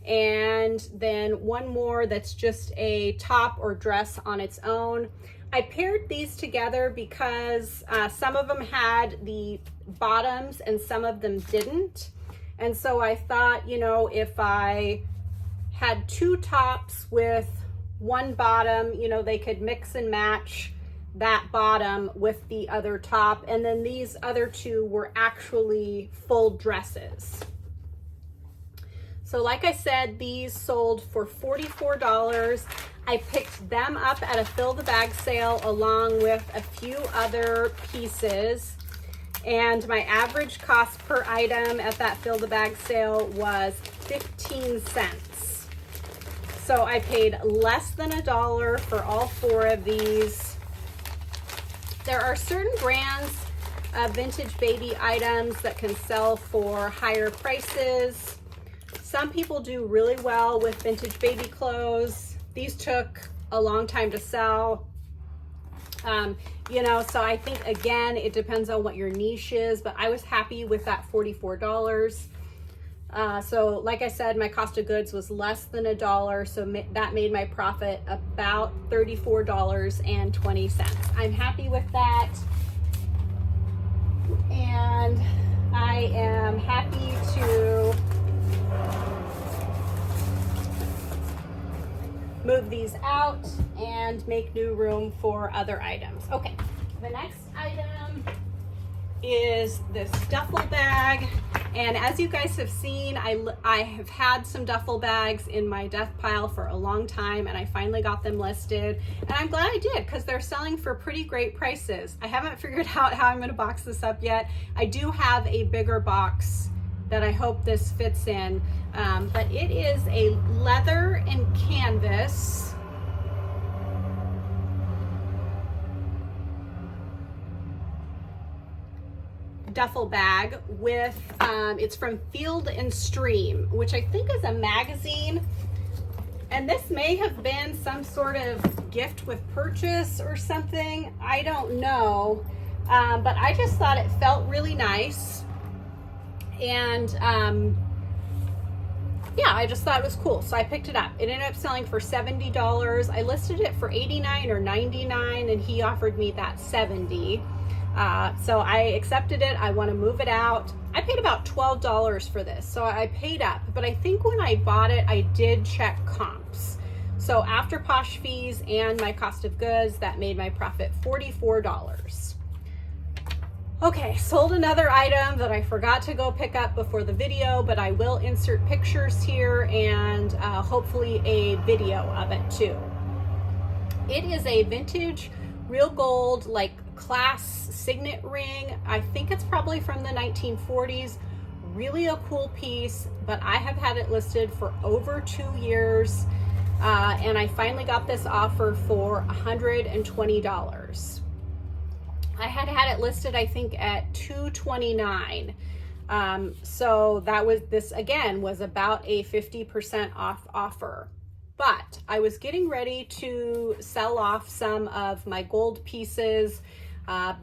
Speaker 1: And then one more that's just a top or dress on its own. I paired these together because some of them had the bottoms and some of them didn't. And so I thought, if I had 2 tops with 1 bottom, they could mix and match that bottom with the other top. And then these other 2 were actually full dresses. So like I said, these sold for $44. I picked them up at a fill the bag sale along with a few other pieces. And my average cost per item at that fill the bag sale was 15 cents. So I paid less than $1 for all 4 of these. There are certain brands of vintage baby items that can sell for higher prices. Some people do really well with vintage baby clothes. These took a long time to sell. So I think, again, it depends on what your niche is, but I was happy with that $44. So like I said, my cost of goods was less than $1, so that made my profit about $34.20. I'm happy with that. And I am happy to move these out and make new room for other items. Okay, the next item is this duffel bag, and as you guys have seen, I have had some duffel bags in my death pile for a long time, and I finally got them listed, and I'm glad I did because they're selling for pretty great prices. I haven't figured out how I'm going to box this up yet. I do have a bigger box that I hope this fits in. But it is a leather and canvas duffel bag with, it's from Field and Stream, which I think is a magazine. And this may have been some sort of gift with purchase or something. I don't know. But I just thought it felt really nice. And yeah, I just thought it was cool. So I picked it up. It ended up selling for $70. I listed it for $89 or $99 and he offered me that $70. So I accepted it. I want to move it out. I paid about $12 for this, so I paid up, but I think when I bought it, I did check comps. So after Posh fees and my cost of goods, that made my profit $44. Okay, sold another item that I forgot to go pick up before the video, but I will insert pictures here and hopefully a video of it too. It is a vintage real gold, like class signet ring. I think it's probably from the 1940s. Really a cool piece, but I have had it listed for over 2 years. And I finally got this offer for $120. I had it listed, I think, at $229. So that was, this again was about a 50% off offer. But I was getting ready to sell off some of my gold pieces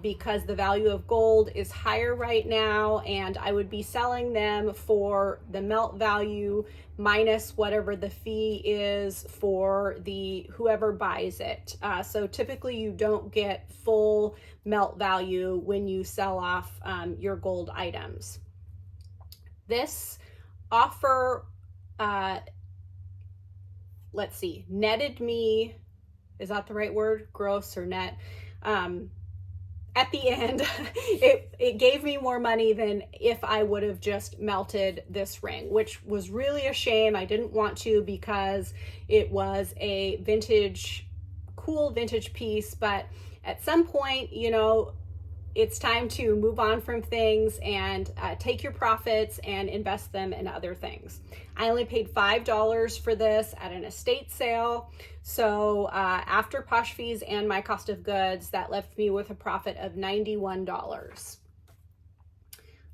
Speaker 1: because the value of gold is higher right now, and I would be selling them for the melt value minus whatever the fee is for the whoever buys it. So typically you don't get full melt value when you sell off your gold items. This offer, let's see, netted me, is that the right word? Gross or net? At the end, it gave me more money than if I would have just melted this ring, which was really a shame. I didn't want to because it was a vintage, cool vintage piece, but at some point, you know, it's time to move on from things and take your profits and invest them in other things. I only paid $5 for this at an estate sale. So after Posh fees and my cost of goods, that left me with a profit of $91.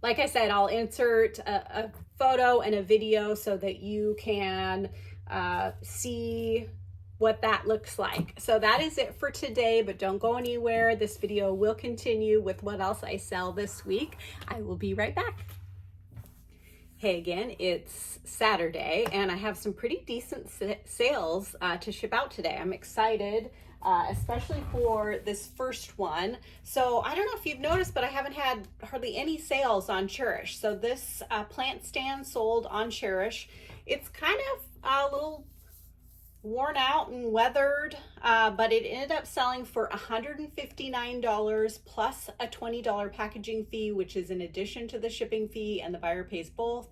Speaker 1: Like I said, I'll insert a photo and a video so that you can see what that looks like. So that is it for today, but don't go anywhere. This video will continue with what else I sell this week. I will be right back. Hey again, it's Saturday and I have some pretty decent sales to ship out today. I'm excited, especially for this first one. So I don't know if you've noticed, but I haven't had hardly any sales on Chairish. So this plant stand sold on Chairish. It's kind of a little worn out and weathered, but it ended up selling for $159 plus a $20 packaging fee, which is in addition to the shipping fee, and the buyer pays both.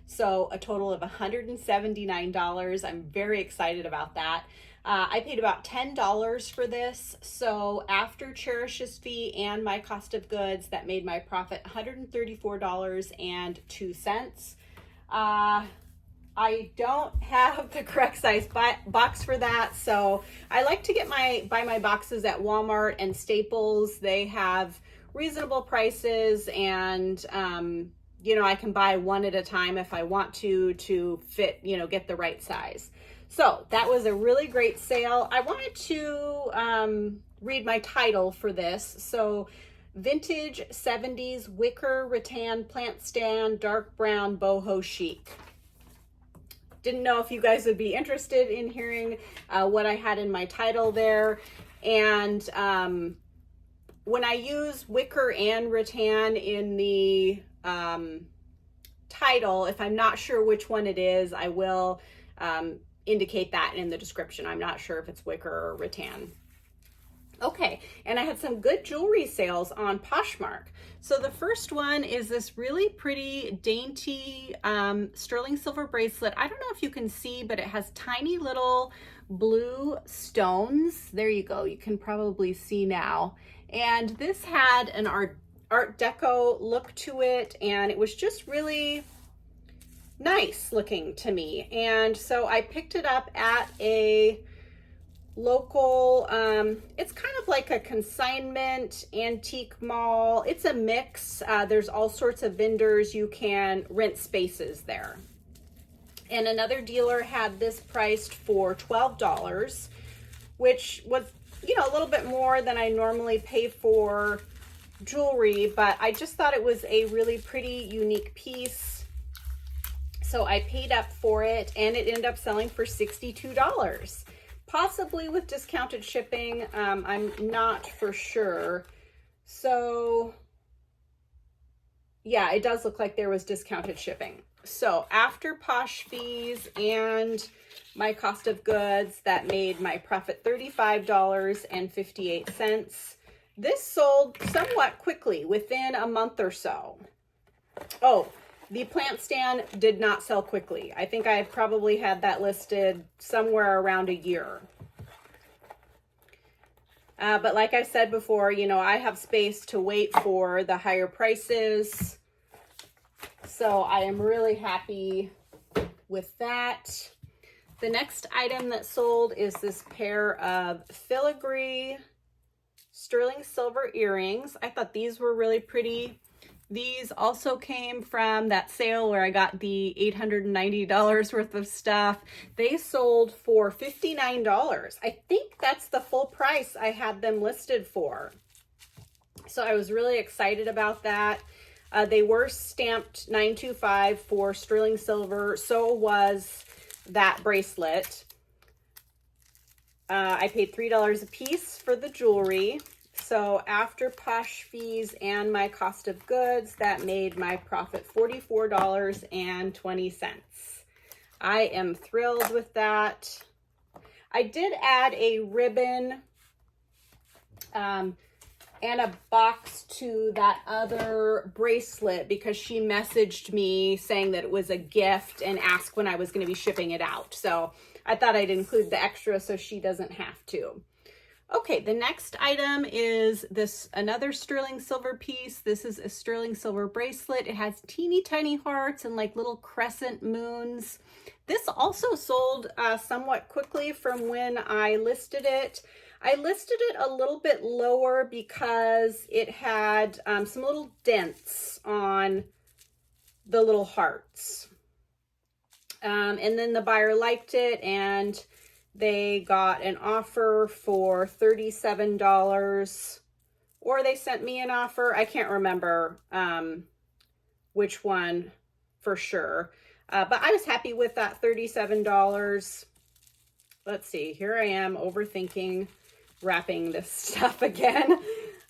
Speaker 1: So a total of $179. I'm very excited about that. I paid about $10 for this. So after Chairish's fee and my cost of goods, that made my profit $134.02. I don't have the correct size box for that, so I like to get buy my boxes at Walmart and Staples. They have reasonable prices, and you know, I can buy one at a time if I want to fit, you know, get the right size. So that was a really great sale. I wanted to read my title for this. So vintage 70s wicker rattan plant stand, dark brown boho chic. Didn't know if you guys would be interested in hearing what I had in my title there. And when I use wicker and rattan in the title, if I'm not sure which one it is, I will indicate that in the description. I'm not sure if it's wicker or rattan. Okay, and I had some good jewelry sales on Poshmark. So the first one is this really pretty dainty sterling silver bracelet. I don't know if you can see, but it has tiny little blue stones. There you go, you can probably see now. And this had an art deco look to it, and it was just really nice looking to me. And so I picked it up at a local, it's kind of like a consignment antique mall. It's a mix. There's all sorts of vendors. You can rent spaces there. And another dealer had this priced for $12, which was, you know, a little bit more than I normally pay for jewelry, but I just thought it was a really pretty unique piece. So I paid up for it, and it ended up selling for $62. Possibly with discounted shipping. I'm not for sure. So yeah, it does look like there was discounted shipping. So after Posh fees and my cost of goods, that made my profit $35.58. This sold somewhat quickly, within a month or so. Oh, the plant stand did not sell quickly. I think I probably had that listed somewhere around a year. But like I said before, you know, I have space to wait for the higher prices. So I am really happy with that. The next item that sold is this pair of filigree sterling silver earrings. I thought these were really pretty. These also came from that sale where I got the $890 worth of stuff. They sold for $59. I think that's the full price I had them listed for. So I was really excited about that. They were stamped 925 for sterling silver. So was that bracelet. I paid $3 a piece for the jewelry. So after Posh fees and my cost of goods, that made my profit $44.20. I am thrilled with that. I did add a ribbon and a box to that other bracelet because she messaged me saying that it was a gift and asked when I was going to be shipping it out. So I thought I'd include the extra so she doesn't have to. Okay, the next item is another sterling silver piece. This is a sterling silver bracelet. It has teeny tiny hearts and like little crescent moons. This also sold somewhat quickly from when I listed it. I listed it a little bit lower because it had some little dents on the little hearts. And then the buyer liked it, and they got an offer for $37, or they sent me an offer. I can't remember which one for sure. But I was happy with that $37. Let's see, here I am overthinking wrapping this stuff again.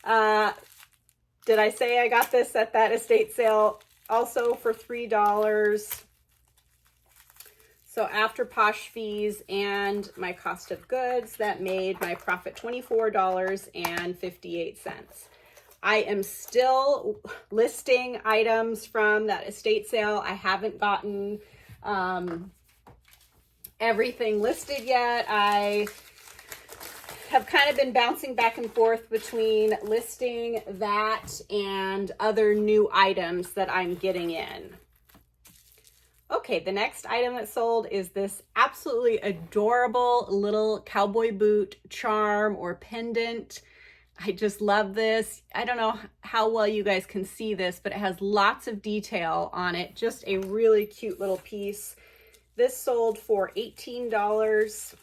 Speaker 1: Did I say I got this at that estate sale also for $3? So after Posh fees and my cost of goods, that made my profit $24.58. I am still listing items from that estate sale. I haven't gotten everything listed yet. I have kind of been bouncing back and forth between listing that and other new items that I'm getting in. Okay, the next item that sold is this absolutely adorable little cowboy boot charm or pendant. I just love this. I don't know how well you guys can see this, but it has lots of detail on it. Just a really cute little piece. This sold for $18.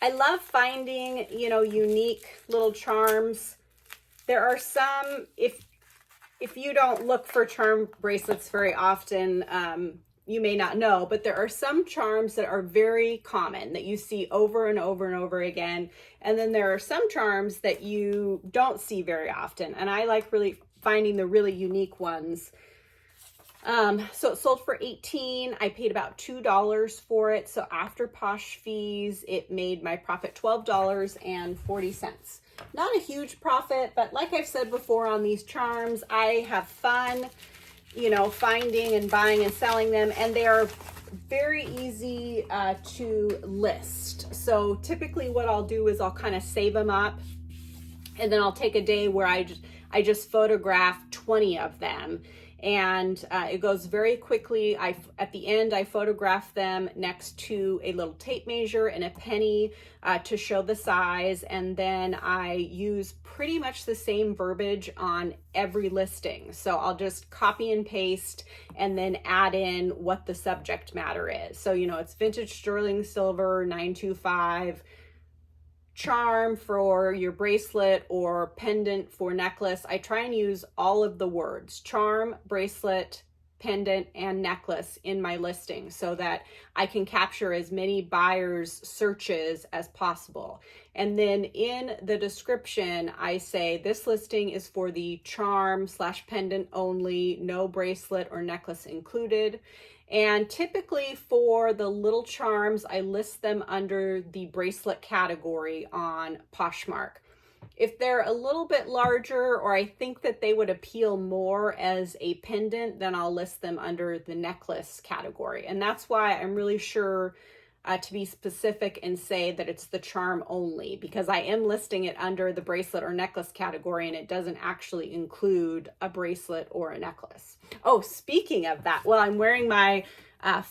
Speaker 1: I love finding, you know, unique little charms. There are some, if you don't look for charm bracelets very often, you may not know, but there are some charms that are very common that you see over and over and over again. And then there are some charms that you don't see very often. And I like really finding the really unique ones. So it sold for $18. I paid about $2 for it. So after Posh fees, it made my profit $12.40. Not a huge profit, but like I've said before on these charms, I have fun, you know, finding and buying and selling them, and they are very easy to list. So typically what I'll do is I'll kind of save them up, and then I'll take a day where I just photograph 20 of them, and it goes very quickly. At the end, I photograph them next to a little tape measure and a penny to show the size, and then I use pretty much the same verbiage on every listing. So I'll just copy and paste and then add in what the subject matter is. So, you know, it's vintage sterling silver 925, charm for your bracelet or pendant for necklace. I try and use all of the words charm, bracelet, pendant, and necklace in my listing so that I can capture as many buyers' searches as possible. And then in the description, I say this listing is for the charm / pendant only, no bracelet or necklace included. And typically for the little charms, I list them under the bracelet category on Poshmark. If they're a little bit larger, or I think that they would appeal more as a pendant, then I'll list them under the necklace category. And that's why I'm really sure to be specific and say that it's the charm only, because I am listing it under the bracelet or necklace category and it doesn't actually include a bracelet or a necklace. Oh, speaking of that, well, I'm wearing my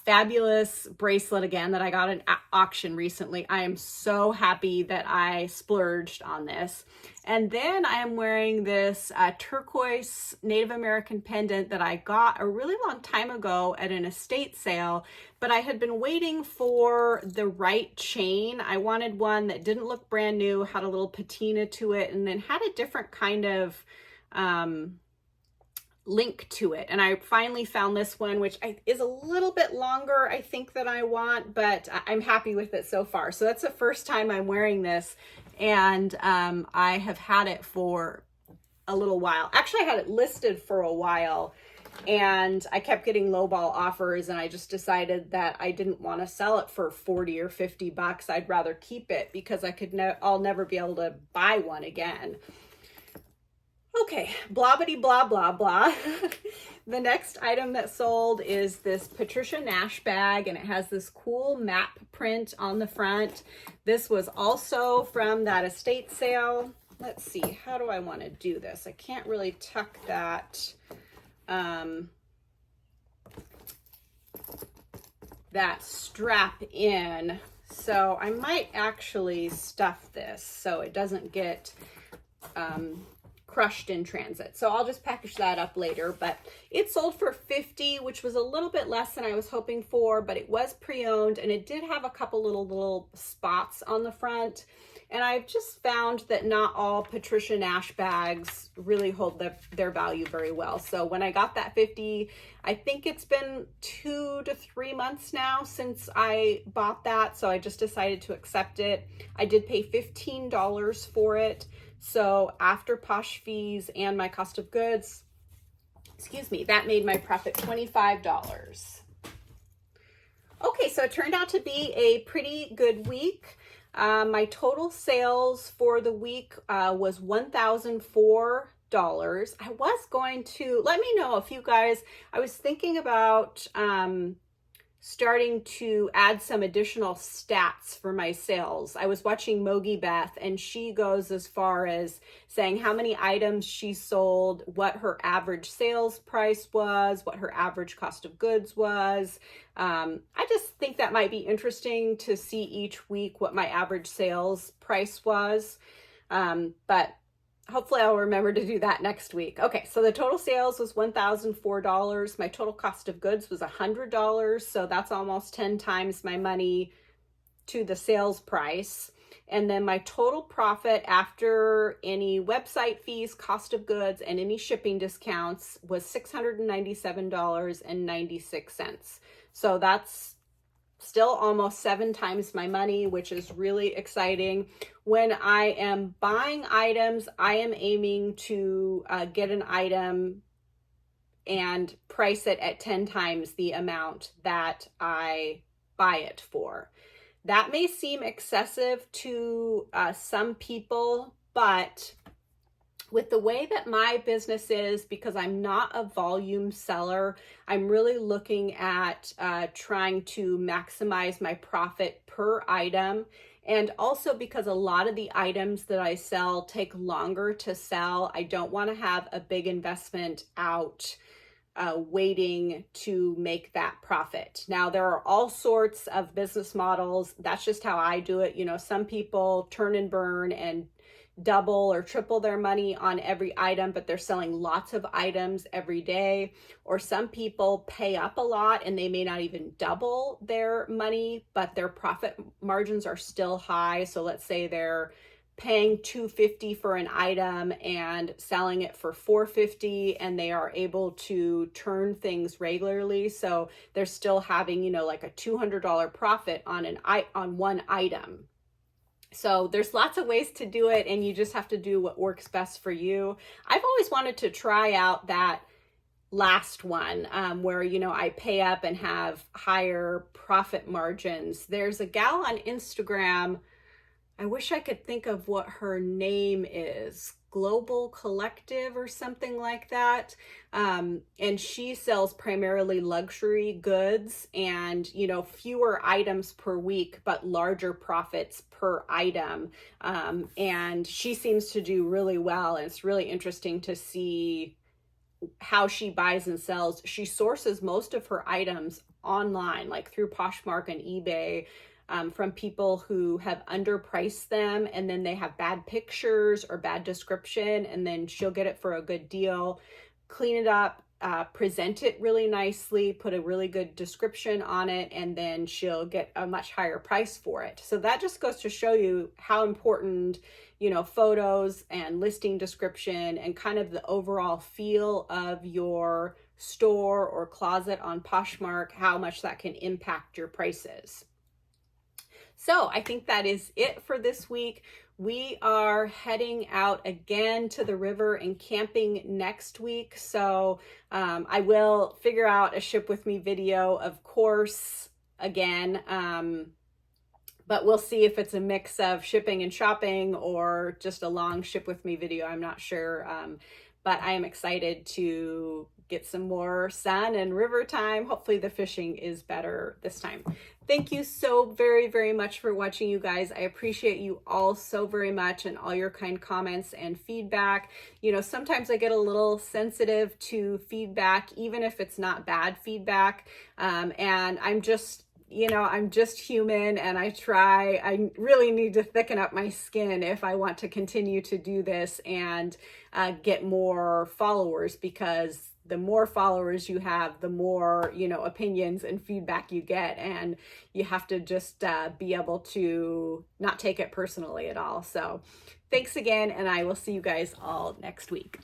Speaker 1: fabulous bracelet again that I got at auction recently. I am so happy that I splurged on this. And then I am wearing this turquoise Native American pendant that I got a really long time ago at an estate sale, but I had been waiting for the right chain. I wanted one that didn't look brand new, had a little patina to it, and then had a different kind of link to it. And I finally found this one, which is a little bit longer, I think, than I want, but I'm happy with it so far. So that's the first time I'm wearing this, and I have had it for a little while. Actually, I had it listed for a while, and I kept getting lowball offers, and I just decided that I didn't want to sell it for 40 or 50 bucks. I'd rather keep it because I'll never be able to buy one again. Okay, blah, blah, blah, blah. The next item that sold is this Patricia Nash bag, and it has this cool map print on the front. This was also from that estate sale. Let's see, how do I want to do this? I can't really tuck that, that strap in. So I might actually stuff this so it doesn't get crushed in transit. So I'll just package that up later, but it sold for $50, which was a little bit less than I was hoping for, but it was pre-owned and it did have a couple little spots on the front. And I've just found that not all Patricia Nash bags really hold their value very well. So when I got that 50, I think it's been 2 to 3 months now since I bought that. So I just decided to accept it. I did pay $15 for it. So after Posh fees and my cost of goods, excuse me, that made my profit $25. Okay, so it turned out to be a pretty good week. My total sales for the week was $1,004. I was going to, let me know if you guys, I was thinking about starting to add some additional stats for my sales. I was watching Mogi Beth, and she goes as far as saying how many items she sold, what her average sales price was, what her average cost of goods was. I just think that might be interesting to see each week what my average sales price was. But hopefully I'll remember to do that next week. Okay, so the total sales was $1,004. My total cost of goods was $100. So that's almost 10 times my money to the sales price. And then my total profit after any website fees, cost of goods, and any shipping discounts was $697.96. So that's still almost 7 times my money, which is really exciting. When I am buying items, I am aiming to get an item and price it at 10 times the amount that I buy it for. That may seem excessive to some people, but with the way that my business is, because I'm not a volume seller, I'm really looking at trying to maximize my profit per item. And also because a lot of the items that I sell take longer to sell, I don't want to have a big investment out waiting to make that profit. Now, there are all sorts of business models. That's just how I do it. You know, some people turn and burn and double or triple their money on every item, but they're selling lots of items every day. Or some people pay up a lot and they may not even double their money, but their profit margins are still high. So let's say they're paying $250 for an item and selling it for $450, and they are able to turn things regularly. So they're still having, you know, like a $200 profit on one item. So there's lots of ways to do it, and you just have to do what works best for you. I've always wanted to try out that last one where, you know, I pay up and have higher profit margins. There's a gal on Instagram, I wish I could think of what her name is, Global Collective or something like that. And she sells primarily luxury goods and, you know, fewer items per week, but larger profits per item. And she seems to do really well. And it's really interesting to see how she buys and sells. She sources most of her items online, like through Poshmark and eBay, from people who have underpriced them, and then they have bad pictures or bad description, and then she'll get it for a good deal, clean it up, present it really nicely, put a really good description on it, and then she'll get a much higher price for it. So that just goes to show you how important, you know, photos and listing description and kind of the overall feel of your store or closet on Poshmark, how much that can impact your prices. So I think that is it for this week. We are heading out again to the river and camping next week. So I will figure out a ship with me video, of course, again. But we'll see if it's a mix of shipping and shopping or just a long ship with me video. I'm not sure. But I am excited to get some more sun and river time. Hopefully the fishing is better this time. Thank you so very, very much for watching, you guys. I appreciate you all so very much and all your kind comments and feedback. You know, sometimes I get a little sensitive to feedback, even if it's not bad feedback. And I'm just, you know, I'm just human, and I really need to thicken up my skin if I want to continue to do this and get more followers, because the more followers you have, the more, you know, opinions and feedback you get, and you have to just be able to not take it personally at all. So thanks again, and I will see you guys all next week.